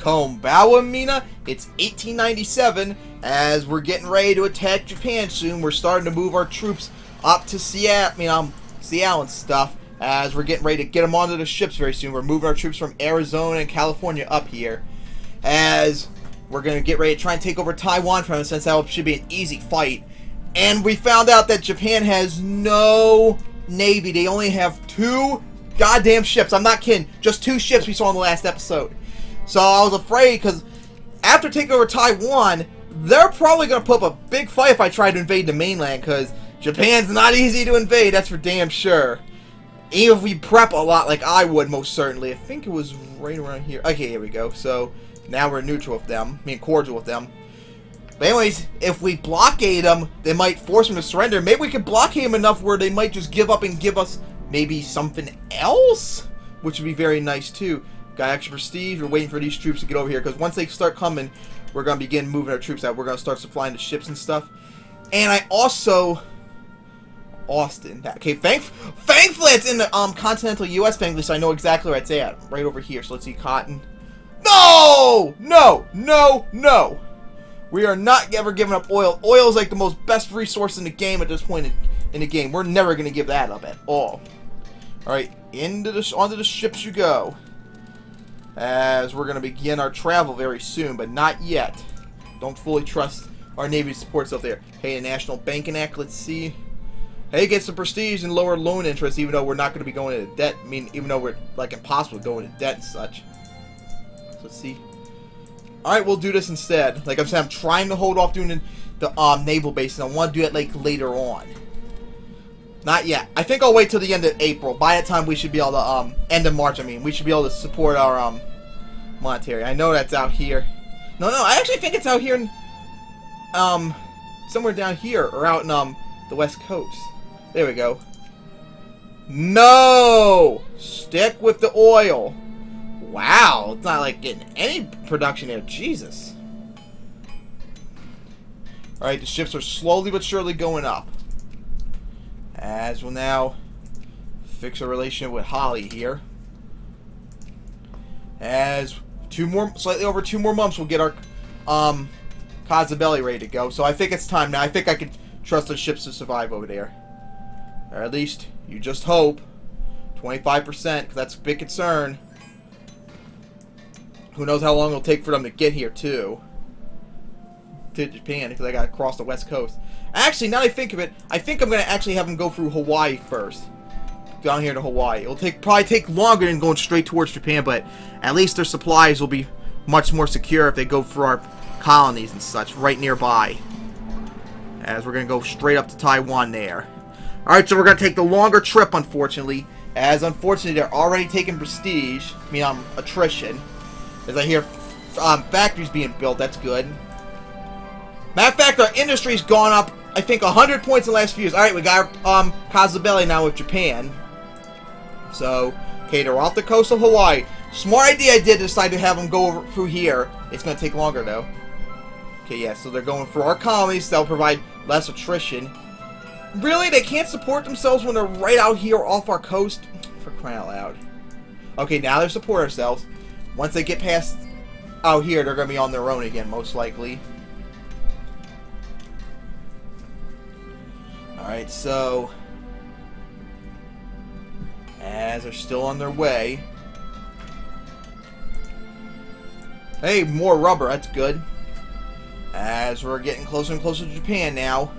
Mina. It's 1897. As we're getting ready to attack Japan soon, we're starting to move our troops up to Seattle, Seattle and stuff. As we're getting ready to get them onto the ships very soon. We're moving our troops from Arizona and California up here. As we're going to get ready to try and take over Taiwan from them, since that should be an easy fight. And we found out that Japan has no navy. They only have 2 goddamn ships. I'm not kidding. Just 2 ships we saw in the last episode. So I was afraid, because after taking over Taiwan, they're probably going to put up a big fight if I try to invade the mainland, because Japan's not easy to invade, that's for damn sure. Even if we prep a lot like I would, most certainly. I think it was right around here. Okay, here we go. So now we're neutral with them. Cordial with them. But anyways, if we blockade them, they might force them to surrender. Maybe we could blockade them enough where they might just give up and give us maybe something else, which would be very nice too. Got extra prestige. We're waiting for these troops to get over here, because once they start coming, we're going to begin moving our troops out. We're going to start supplying the ships and stuff. And I also... Austin. Okay, thankfully it's in the continental U.S. thankfully, so I know exactly where it's at. Right over here. So let's see, cotton. No! No! No! No! We are not ever giving up oil. Oil is like the most best resource in the game at this point in the game. We're never going to give that up at all. Alright, onto the ships you go. As we're going to begin our travel very soon, but not yet. Don't fully trust our Navy support stuff there. Hey, the National Banking Act, let's see. Hey, get some prestige and lower loan interest, even though we're not going to be going into debt. I mean, even though we're, like, impossible to go into debt and such. So let's see. Alright, we'll do this instead. Like I'm saying, I'm trying to hold off doing the naval base, and I want to do it, like, later on. Not yet. I think I'll wait till the end of April. By that time, we should be able to, end of March, I mean. We should be able to support our, monetary. I know that's out here. No, I actually think it's out here in, somewhere down here, or out in, the West Coast. There we go. No! Stick with the oil. Wow, it's not like getting any production there. Jesus. Alright, the ships are slowly but surely going up. As we'll now fix our relationship with Holly here. As slightly over 2 more months, we'll get our Cazabelli ready to go. So I think it's time now. I think I can trust the ships to survive over there. Or at least, you just hope. 25%, because that's a big concern. Who knows how long it'll take for them to get here, too. To Japan, because I gotta cross the West Coast. Actually, now that I think of it, I think I'm gonna actually have them go through Hawaii first. Down here to Hawaii. It'll probably take longer than going straight towards Japan, but at least their supplies will be much more secure if they go for our colonies and such, right nearby. As we're gonna go straight up to Taiwan there. Alright, so we're gonna take the longer trip, unfortunately. As unfortunately, they're already taking prestige. I mean, attrition. As I hear factories being built, that's good. Matter of fact, our industry's gone up, I think, 100 points in the last few years. Alright, we got Cazabelli now with Japan. So, okay, they're off the coast of Hawaii. Smart idea I did decide to have them go over through here. It's going to take longer, though. Okay, yeah, so they're going for our colonies. That'll provide less attrition. Really? They can't support themselves when they're right out here off our coast? For crying out loud. Okay, now they support ourselves. Once they get past out here, they're going to be on their own again, most likely. Alright, so... as they're still on their way. Hey, more rubber, that's good. As we're getting closer and closer to Japan now.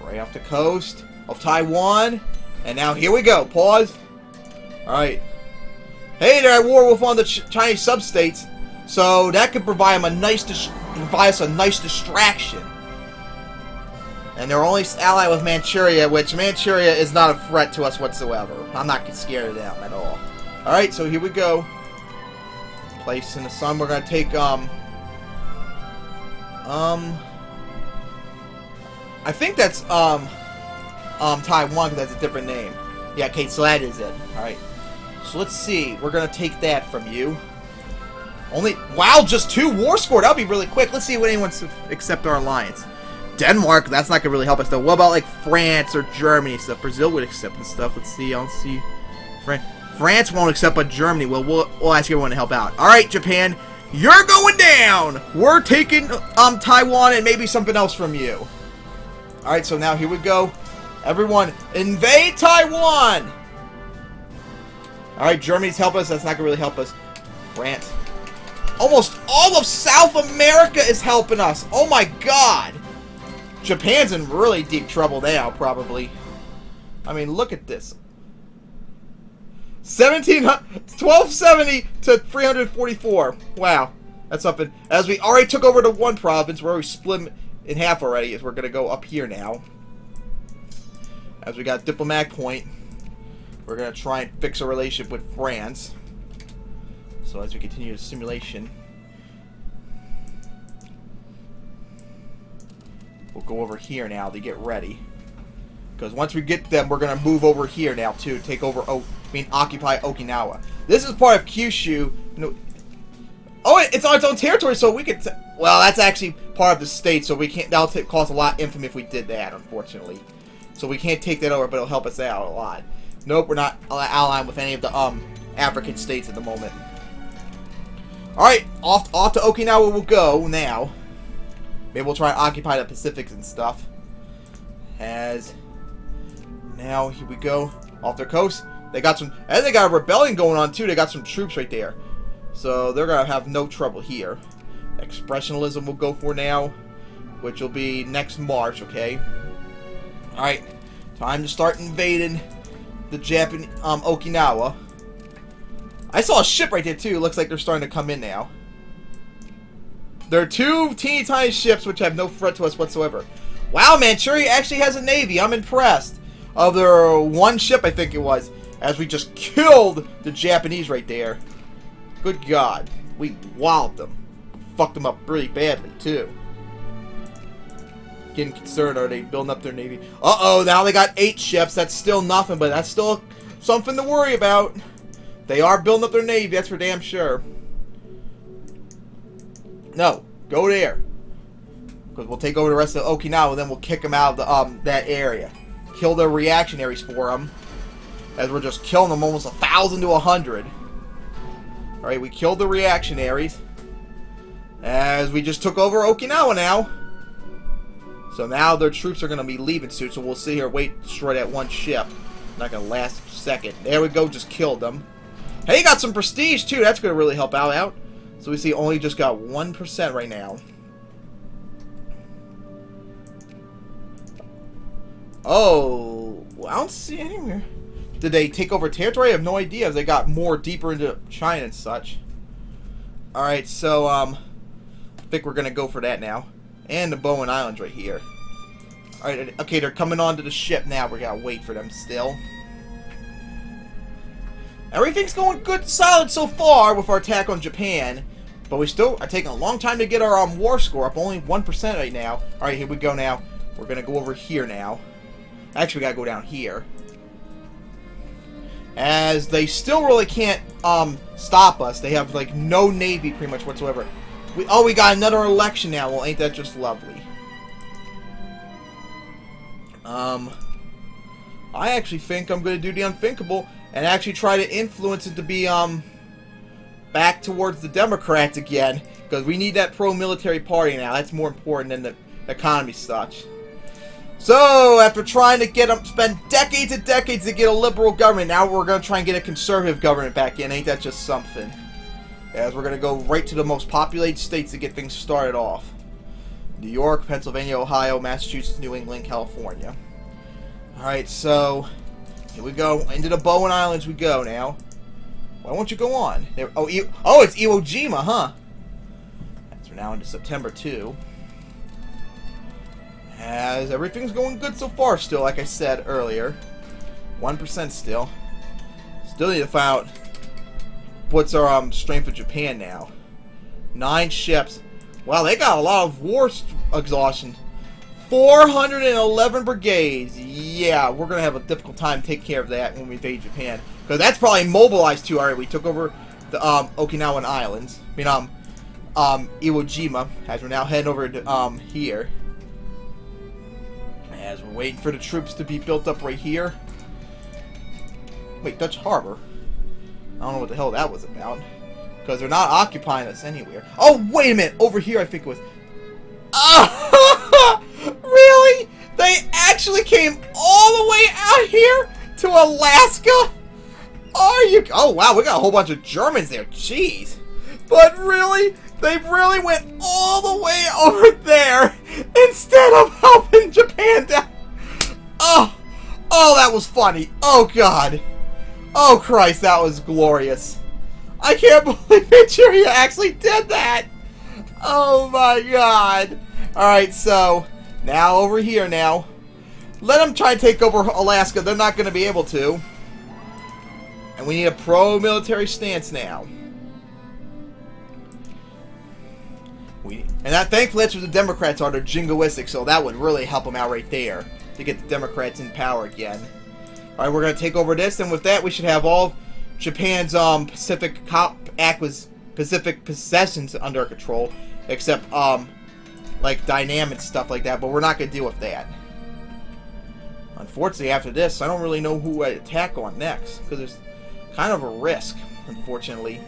Right off the coast of Taiwan. And now here we go, pause. Alright. Hey, they're at war with one of the Chinese sub-states. So that could provide them provide us a nice distraction. And they're only allied with Manchuria, which Manchuria is not a threat to us whatsoever. I'm not scared of them at all. Alright, so here we go. Place in the sun. We're gonna take, I think that's, Taiwan, because that's a different name. Yeah, okay, so that is it. Alright. So let's see. We're gonna take that from you. Wow, just 2 war score. That'll be really quick. Let's see if anyone accept our alliance. Denmark, that's not gonna really help us though. What about like France or Germany and stuff? Brazil would accept and stuff. Let's see. I don't see. France won't accept, but Germany will. We'll ask everyone to help out. All right, Japan, you're going down. We're taking Taiwan and maybe something else from you. All right, so now here we go. Everyone, invade Taiwan. All right, Germany's help us. That's not gonna really help us. France. Almost all of South America is helping us. Oh my God. Japan's in really deep trouble now, probably. I mean, look at this. 1270 to 344. Wow, that's something. As we already took over the one province, where we split in half already, as we're gonna go up here now. As we got diplomatic point, we're gonna try and fix a relationship with France. So as we continue the simulation, we'll go over here now to get ready. Because once we get them, we're gonna move over here now too, take over. Occupy Okinawa. This is part of Kyushu. Oh, it's on its own territory, so we could. Well, that's actually part of the state, so we can't. That'll cause a lot of infamy if we did that, unfortunately. So we can't take that over, but it'll help us out a lot. Nope, we're not allied with any of the African states at the moment. All right, off to Okinawa we'll go now. Maybe we'll try and occupy the Pacifics and stuff. Now here we go off their coast. They got some, and they got a rebellion going on too. They got some troops right there, so they're gonna have no trouble here. Expressionism we'll go for now, which will be next March. Okay. All right, time to start invading the Japan Okinawa. I saw a ship right there too. Looks like they're starting to come in now. There are two teeny tiny ships which have no threat to us whatsoever. Wow, Manchuria actually has a navy. I'm impressed. Of their one ship, I think it was, as we just killed the Japanese right there. Good God, we walloped them. Fucked them up pretty badly too. Getting concerned, are they building up their navy? Uh-oh, now they got 8 ships. That's still nothing, but that's still something to worry about. They are building up their navy, that's for damn sure. No, go there. Because we'll take over the rest of Okinawa, and then we'll kick them out of the, that area. Kill their reactionaries for them. As we're just killing them almost 1,000 to 100. Alright, we killed the reactionaries. As we just took over Okinawa now. So now their troops are going to be leaving soon, so we'll sit here and wait to destroy that one ship. Not going to last a second. There we go, just killed them. Hey, got some prestige too, that's going to really help out. So we see only just got 1% right now. Oh, well, I don't see anywhere. Did they take over territory? I have no idea. They got more deeper into China and such. Alright, so, I think we're going to go for that now. And the Bowen Islands right here. Alright, okay, they're coming onto the ship now. We gotta wait for them still. Everything's going good, solid so far with our attack on Japan. But we still are taking a long time to get our war score up. Only 1% right now. Alright, here we go now. We're going to go over here now. Actually, we got to go down here. As they still really can't stop us. They have, like, no navy pretty much whatsoever. We got another election now. Well, ain't that just lovely? I actually think I'm going to do the unthinkable and actually try to influence it to be, back towards the Democrats again. Because we need that pro-military party now. That's more important than the economy such. So, after trying to get them, spend decades and decades to get a liberal government, now we're going to try and get a conservative government back in. Ain't that just something? As we're going to go right to the most populated states to get things started off. New York, Pennsylvania, Ohio, Massachusetts, New England, California. Alright, so here we go. Into the Bowen Islands we go now. Why won't you go on? There, oh, it's Iwo Jima, huh? As we're now into September, too. As everything's going good so far still, like I said earlier. 1% still. Still need to find out what's our strength of Japan now. 9 ships. Wow, they got a lot of war exhaustion. 411 brigades. Yeah, we're going to have a difficult time taking care of that when we invade Japan. Because that's probably mobilized too. Alright, we took over the Okinawan Islands. I mean, Iwo Jima. As we're now heading over to here. As we're waiting for the troops to be built up right here. Wait, Dutch Harbor? I don't know what the hell that was about. Because they're not occupying us anywhere. Oh, wait a minute! Over here, I think it was... Oh! Really? They actually came all the way out here to Alaska? Are you... Oh, wow, we got a whole bunch of Germans there. Jeez. But really? They really went all the way over there instead of helping Japan down. Oh, that was funny. Oh, God. Oh, Christ, that was glorious. I can't believe Manchuria actually did that. Oh, my God. All right, so now over here now. Let them try and take over Alaska. They're not going to be able to. And we need a pro-military stance now. And that, thankfully, that's what the Democrats are. They're jingoistic, so that would really help them out right there to get the Democrats in power again. All right, we're going to take over this, and with that, we should have all Japan's Pacific possessions under our control, except like dynamic stuff like that. But we're not going to deal with that. Unfortunately, after this, I don't really know who I'd attack on next because there's kind of a risk, unfortunately.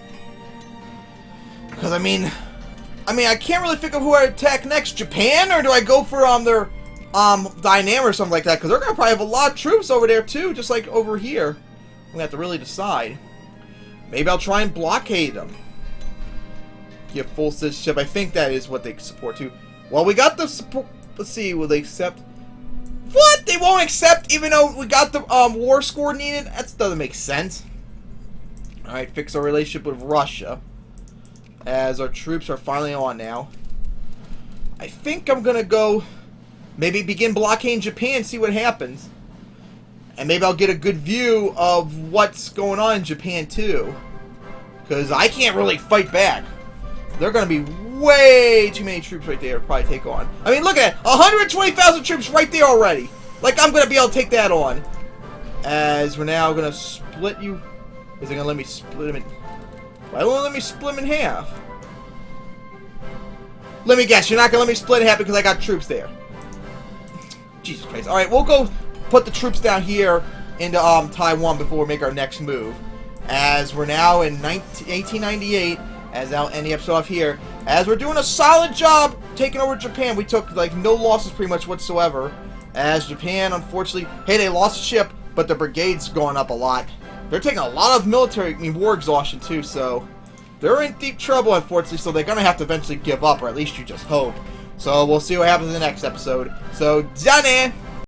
Because I mean, I can't really think of who I attack next. Japan, or do I go for their dynamic or something like that? Because they're gonna probably have a lot of troops over there too, just like over here. We have to really decide. Maybe I'll try and blockade them. Give full citizenship. I think that is what they support too. Well, we got the support. Let's see. Will they accept? What? They won't accept, even though we got the war score needed. That doesn't make sense. All right, fix our relationship with Russia, as our troops are finally on now. I think I'm gonna go. Maybe begin blockading Japan, see what happens. And maybe I'll get a good view of what's going on in Japan, too. Because I can't really fight back. They're going to be way too many troops right there to probably take on. I mean, look at it. 120,000 troops right there already. Like, I'm going to be able to take that on. As we're now going to split you. Is it going to let me split them in... Why won't it let me split them in half? Let me guess. You're not going to let me split in half because I got troops there. Jesus Christ. Alright, we'll go put the troops down here into Taiwan before we make our next move. As we're now in 1898, as I'll end the episode off here, as we're doing a solid job taking over Japan. We took, like, no losses pretty much whatsoever. As Japan, unfortunately, hey, they lost a ship, but the brigade's going up a lot. They're taking a lot of war exhaustion, too, so they're in deep trouble, unfortunately, so they're going to have to eventually give up, or at least you just hope. So we'll see what happens in the next episode. So, done.